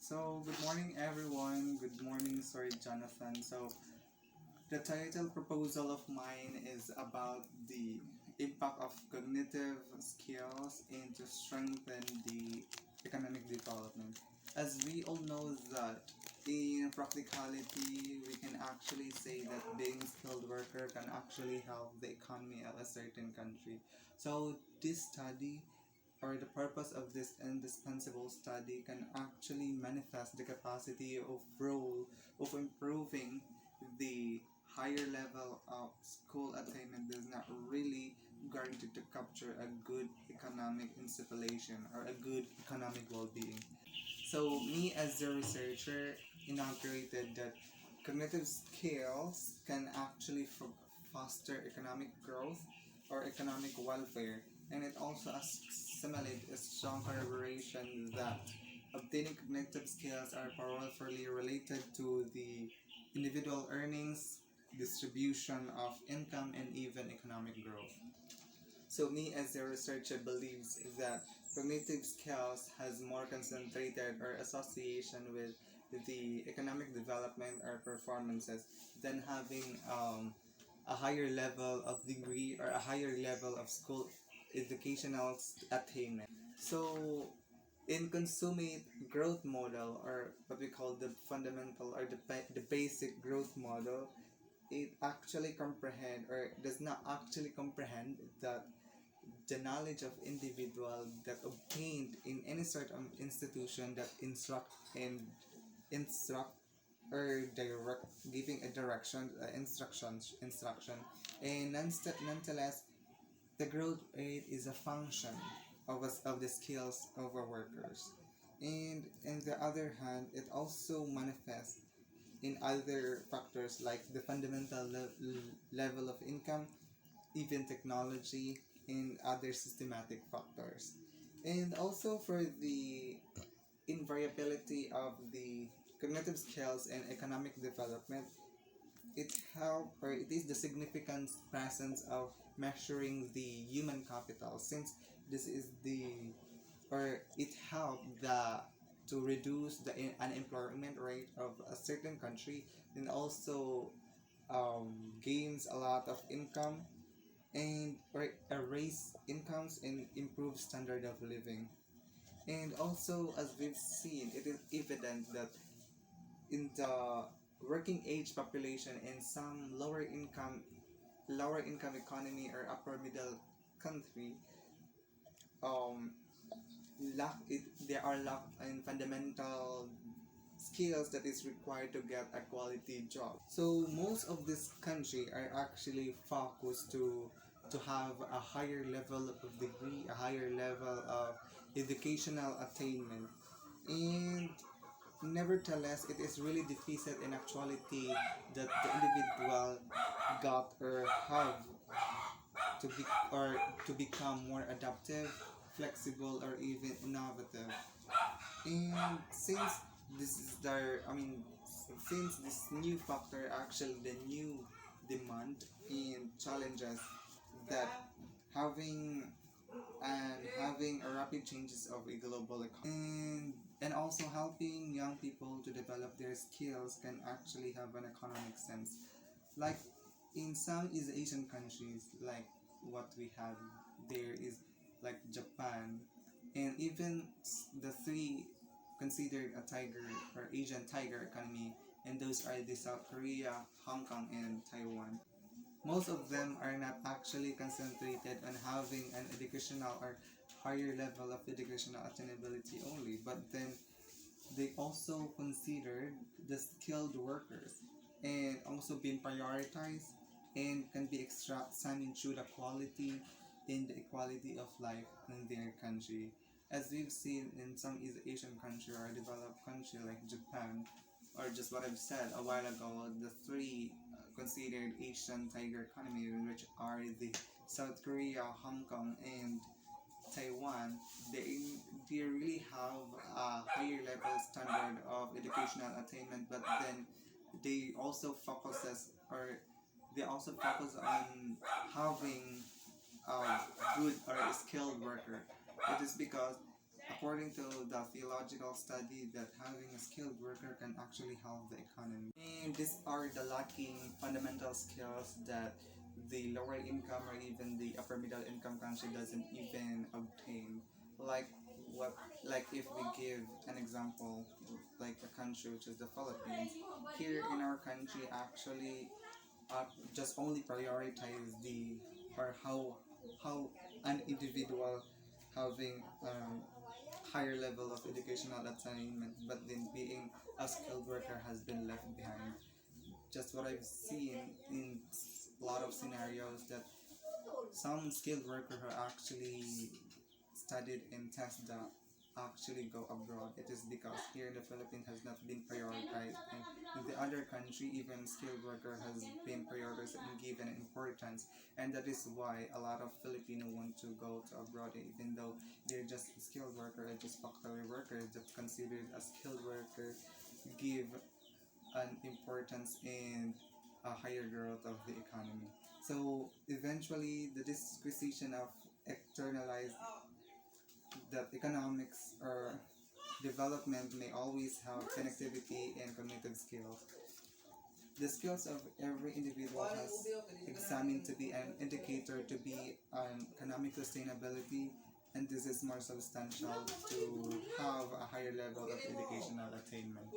So, good morning, everyone. Good morning, sorry, Jonathan. So, the title proposal of mine is about the impact of cognitive skills and to strengthen the economic development. As we all know that in practicality, we can actually say that being a skilled worker can actually help the economy of a certain country. So this study or the purpose of this indispensable study can actually manifest the capacity of role of improving the higher level of school attainment is not really guaranteed to capture a good economic installation or a good economic well-being. So me as a researcher inaugurated that cognitive skills can actually foster economic growth or economic welfare, and it also assimilates a strong corroboration that obtaining cognitive skills are powerfully related to the individual earnings, distribution of income, and even economic growth. So me as a researcher believes that cognitive skills has more concentrated or association with the economic development or performances than having a higher level of degree or a higher level of school educational attainment. So in consummate growth model, or what we call the fundamental or the basic growth model, it actually comprehend or does not actually comprehend that the knowledge of individual that obtained in any sort of institution that instruct or direct giving a direction instruction, and nonetheless the growth rate is a function of the skills of our workers. And on the other hand, it also manifests in other factors like the fundamental level of income, even technology, and other systematic factors. And also for the invariability of the cognitive skills and economic development, it help or it is the significant presence of measuring the human capital, since this is the or it helped the to reduce the unemployment rate of a certain country, and also gains a lot of income and or raise incomes and improve standard of living. And also, as we've seen, it is evident that in the working age population in some lower income economy or upper middle country, um there are lack in fundamental skills that is required to get a quality job. So most of this country are actually focused to have a higher level of degree, a higher level of educational attainment. And nevertheless, it is really deficit in actuality that the individual got or have to be or to become more adaptive, flexible, or even innovative. And this is the, I mean, since this new factor actually the new demand and challenges that having having a rapid changes of a global economy, and also helping young people to develop their skills can actually have an economic sense. Like in some East Asian countries, like what we have there is like Japan, and even the three considered a tiger or Asian tiger economy, and those are the South Korea, Hong Kong, and Taiwan. Most of them are not actually concentrated on having an educational or higher level of educational attainability only, but then they also considered the skilled workers and also being prioritized and can be examined through the quality and the equality of life in their country. As we've seen in some East Asian country or developed country like Japan, or just what I've said a while ago, the three considered Asian tiger economy, which are the South Korea, Hong Kong, and Taiwan, they really have a higher level standard of educational attainment, but then they also focuses or they also focus on having a good or a skilled worker. It is because according to the theological study, that having a skilled worker can actually help the economy. And these are the lacking fundamental skills that the lower income or even the upper middle income country doesn't even obtain. Like what, like if we give an example, like a country which is the Philippines. Here in our country, actually, just only prioritize the, or how an individual having higher level of educational attainment, but then being a skilled worker has been left behind. Just what I've seen in a lot of scenarios, that some skilled worker who actually studied in TESDA actually go abroad. It is because here in the Philippines has not been prioritized, and in the other country, even skilled worker has been prioritized and given importance, and that is why a lot of Filipino want to go to abroad, even though they're just skilled worker or just factory workers that considered as skilled worker, give an importance in a higher growth of the economy. So eventually, the disquisition of externalized, that economics or development may always have connectivity and cognitive skills. The skills of every individual has examined to be an indicator to be an economic sustainability, and this is more substantial to have a higher level of educational attainment.